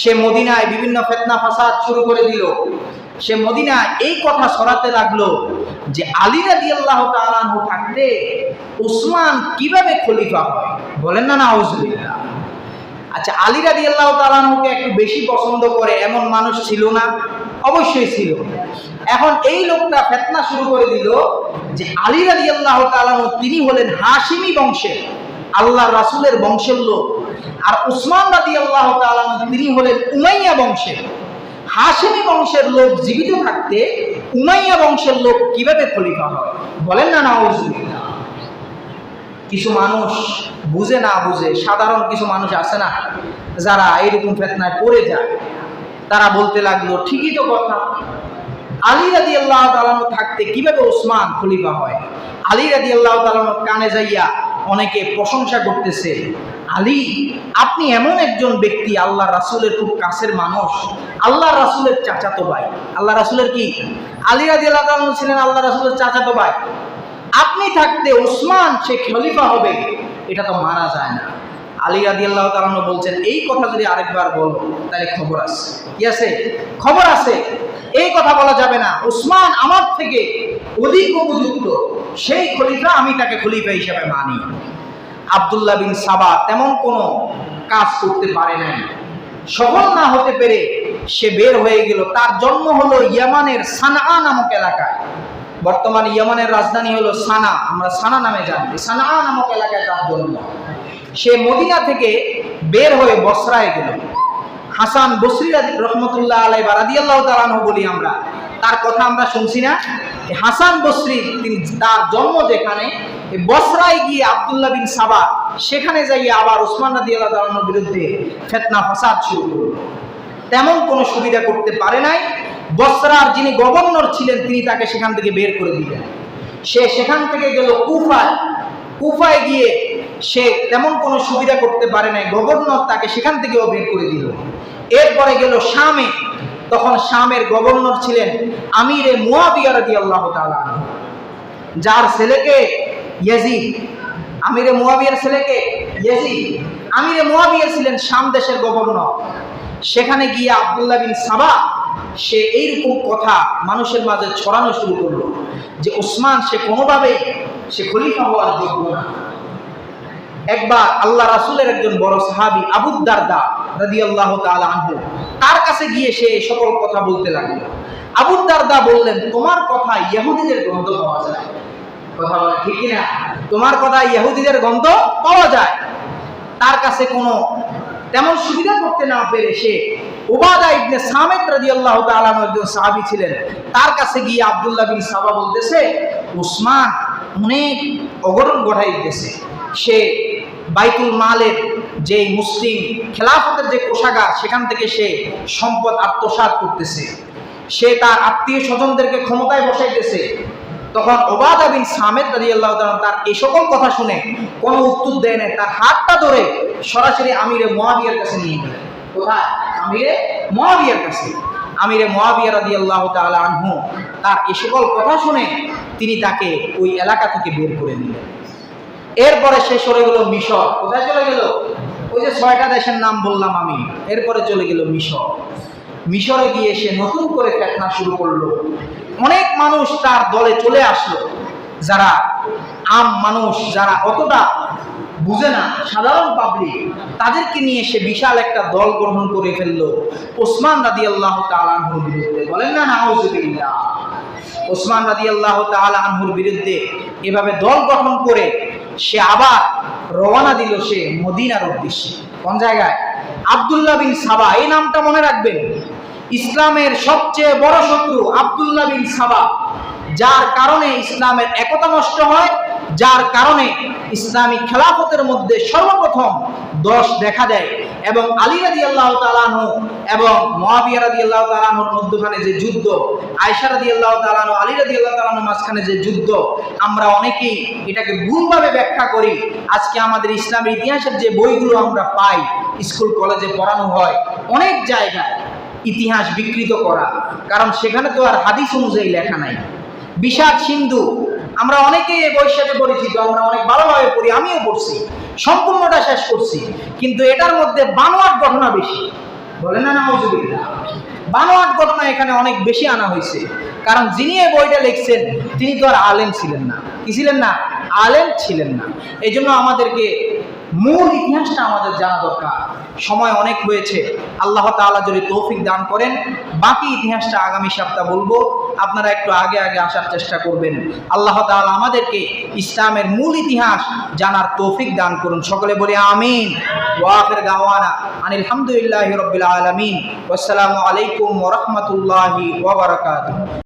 সে মদিনায় বিভিন্ন ফিতনা ফাসাদ শুরু করে দিল। সে মদিনায় এই কথা ছড়াতে লাগলো যে আলী রাদিয়াল্লাহু তাআলা আনহু থাকতে উসমান কিভাবে খলিফা হয়। বলেন না নাউযুবিল্লাহ। আচ্ছা, আলী রাদিয়াল্লাহু তাআলা আনহুকে একটু বেশি পছন্দ করে এমন মানুষ ছিল না? অবশ্যই ছিল। এখন এই লোকটা ফিতনা শুরু করে দিল যে আলী রাদিয়াল্লাহু তাআলা আনহু তিনি হলেন হাশিমি বংশের, আল্লাহ রাসূলের বংশের লোক, আর উসমান রাদিয়াল্লাহু তাআলা আনহু তিনি হলেন উমাইয়া বংশের। হাশিমি বংশের লোক জীবিত থাকতে উমাইয়া বংশের লোক কিভাবে খলিফা হয়? বলেন না নাউযুবিল্লাহ। কিছু মানুষ বুঝে না বুঝে, সাধারণ কিছু মানুষ আছে না যারা এরকম ফিতনায় পড়ে যায়, তারা বলতে লাগলো, ঠিকই তো কথা, আলী রাদিয়াল্লাহু তাআলা আনহু থাকতে কিভাবে উসমান খলিফা হয়? আলী রাদিয়াল্লাহু তাআলা আনহুর কানে যাইয়া অনেকে প্রশংসা করতেছে, আলী আপনি এমন একজন ব্যক্তি, আল্লাহ রাসূলের খুব কাছের মানুষ, আল্লাহ রাসূলের চাচাতো ভাই। আল্লাহ রাসূলের কি? আলী রাদিয়াল্লাহু তাআলা আনহু ছিলেন আল্লাহ রাসূলের চাচাতো ভাই। আপনি থাকতে উসমান সে খলিফা হবে, এটা তো মানা যায় না। আলী রাদিয়াল্লাহু তাআলা আনহু বলছেন, এই কথা যদি আরেকবার বলো তাহলে খবর আছে। কি আছে? খবর আছে। এই কথা বলা যাবে না। উসমান আমার থেকে অধিক উপযুক্ত, সেই খলিফা, আমি তাকে খলিফা হিসেবে মানি। আব্দুল্লাহ বিন সাবা তেমন কোনো কাজ করতে পারে নাই। সফল না হতে পেরে সে বের হয়ে গেল। তার জন্ম হলো ইয়ামানের সানআ নামক এলাকায়। বর্তমানে ইয়ামানের রাজধানী হলো সানা, আমরা সানা নামে জানি। সানআ নামক এলাকায় তার জন্ম। সে মদিনা থেকে বের হয়ে বসরায় গেল। হাসান বসরি রহমতুল্লাহ আলাইহি রাদিয়াল্লাহু তাআলা আনহু বলি আমরা, তার কথা আমরা শুনছি না? হাসান বসরি তিনি, তার জন্ম যেখানে, বসরায় গিয়ে আব্দুল্লাহ বিন সাবা সেখানে যাইয়ে আবার ওসমান রাদিয়াল্লাহু তাআলার বিরুদ্ধে ফিতনা ফাসাদ শুরু করল। তেমন কোনো সুবিধা করতে পারে নাই। বসরার যিনি গভর্নর ছিলেন তিনি তাকে সেখান থেকে বের করে দিলেন। সে সেখান থেকে গেল কুফায়। কুফায় গিয়ে সে তেমন কোনো সুবিধা করতে পারে নাই, গভর্নর তাকে সেখান থেকেও বের করে দিল। এরপরে গেল শামে। তখন শামের গভর্নর ছিলেন আমিরে মুয়াবিয়া রাদিয়াল্লাহু তাআলা, যার ছেলেকে ইয়াজিদ, আমিরে মুয়াবিয়ার ছেলেকে ইয়াজিদ, আমিরে মুয়াবিয়া ছিলেন শাম দেশের গভর্নর। সেখানে গিয়ে আব্দুল্লাহ বিন সাবা সে এইরকম কথা মানুষের মাঝে ছড়ানো শুরু করলো যে ওসমান সে কোনোভাবেই সে খলিফা হওয়ার যোগ্য না। একবার আল্লাহ রাসূলের একজন বড় সাহাবী আবু দারদা রাদিয়াল্লাহু তাআলা আনহু, তার কাছে গিয়ে সে সকল কথা বলতে লাগলো। আবু দারদা বললেন, তোমার কথা ইহুদিদের গন্ধ পাওয়া যায়। কথা বলা ঠিক না? তোমার কথা ইহুদিদের গন্ধ পাওয়া যায়। তার কাছে কোনো তেমন সুবিধা করতে না পেরে সে উবাদা ইবনে সামিত রাদিয়াল্লাহু তাআলা একজন সাহাবী ছিলেন, তার কাছে গিয়ে আব্দুল্লাহ বিন সাবা বলতেছে, ওসমান অনেক অঘটন ঘটাই দিতেছে। সে বাইতুল মালের যে মুসলিম খেলাফতের যে কোষাগার সেখান থেকে সে সম্পদ আত্মসাৎ করতেছে, সে তার আত্মীয় স্বজনদেরকে ক্ষমতায় বসাইতেছে। তখন উবাদা বিন সামিত রাদিয়াল্লাহু তাআলা তার এই সকল কথা শুনে কোনো উত্তর দেয় না, তার হাতটা ধরে সরাসরি আমিরে মুয়াবিয়ার কাছে নিয়ে গেলেন। কোথায়? আমিরে মুয়াবিয়ার কাছে। আমিরে মুয়াবিয়া রাদিয়াল্লাহু তাআলা আনহু তার এই সকল কথা শুনে তিনি তাকে ওই এলাকা থেকে বের করে দিলেন। এরপরে সে সরে গেল মিশর। কোথায় চলে গেল? ওই যে 6টা দেশের নাম বললাম আমি, এরপরে চলে গেল মিশর। মিশরে গিয়ে সে নতুন করে ফিতনা শুরু করলো। অনেক মানুষ তার দলে চলে আসলো, যারা আম মানুষ, যারা অতটা বুঝে না, সাধারণ পাবলিক, তাদেরকে নিয়ে সে বিশাল একটা দল গঠন করে ফেললো ওসমান রাদিয়াল্লাহু তাআলা আনহুর বিরুদ্ধে। বলেন না নাউযুবিল্লাহ। ওসমান রাদিয়াল্লাহু তাআলা আনহুর বিরুদ্ধে এভাবে দল গঠন করে সে আবার রওনা দিল সে মদিনার উদ্দেশ্যে। কোন জায়গায়? আব্দুল্লাহ বিন সাবা, এই নামটা মনে রাখবেন। ইসলামের সবচেয়ে বড় শত্রু আব্দুল্লাহ বিন সাবা, যার কারণে ইসলামের একতা নষ্ট হয়, যার কারণে ইসলামী খেলাফতের মধ্যে সর্বপ্রথম দোষ দেখা দেয়। এবং আলী রাদিয়াল্লাহু তাআলা আনহু এবং মুয়াবিয়া রাদিয়াল্লাহু তাআলা আনহুর মধ্যখানে যে যুদ্ধ, আয়েশা রাদিয়াল্লাহু তাআলা আনহু আলী রাদিয়াল্লাহু তাআলা আনহুর মাঝখানে যে যুদ্ধ, আমরা অনেকেই এটাকে ভুলভাবে ব্যাখ্যা করি। আজকে আমাদের ইসলামের ইতিহাসের যে বইগুলো আমরা পাই, স্কুল কলেজে পড়ানো হয়, অনেক জায়গায় ইতিহাস বিকৃত করা, কারণ সেখানে তো আর হাদিস অনুযায়ী লেখা নাই। বিষাদ সিন্ধু আমরা অনেকেই এই বইয়ের সাথে পরিচিত, আমরা অনেক ভালোভাবে পড়ি, আমিও পড়ছি, সম্পূর্ণটা শেষ করছি, কিন্তু এটার মধ্যে বানোয়াট ঘটনা বেশি। বলে না নাউযুবিল্লাহ। বানোয়াট ঘটনা এখানে অনেক বেশি আনা হয়েছে, কারণ যিনি এই বইটা লিখছেন তিনি তো আর আলেম ছিলেন না। কি ছিলেন না? আলেম ছিলেন না। এই জন্য আমাদেরকে মূল ইতিহাসটা আমাদের জানা দরকার। সময় অনেক হয়েছে, আল্লাহ তাআলা যদি তৌফিক দান করেন বাকি ইতিহাসটা আগামী সপ্তাহ বলবো, আপনারা একটু আগে আগে আসার চেষ্টা করবেন। আল্লাহ তাআলা আমাদেরকে ইসলামের মূল ইতিহাস জানার তৌফিক দান করুন। সকলে বলি আমিন। ওয়া আখির দাওয়ানা আনিল হামদুলিল্লাহি রাব্বিল আলামিন। ওয়াসসালামু আলাইকুম ওয়া রাহমাতুল্লাহি ওয়া বারাকাতুহু।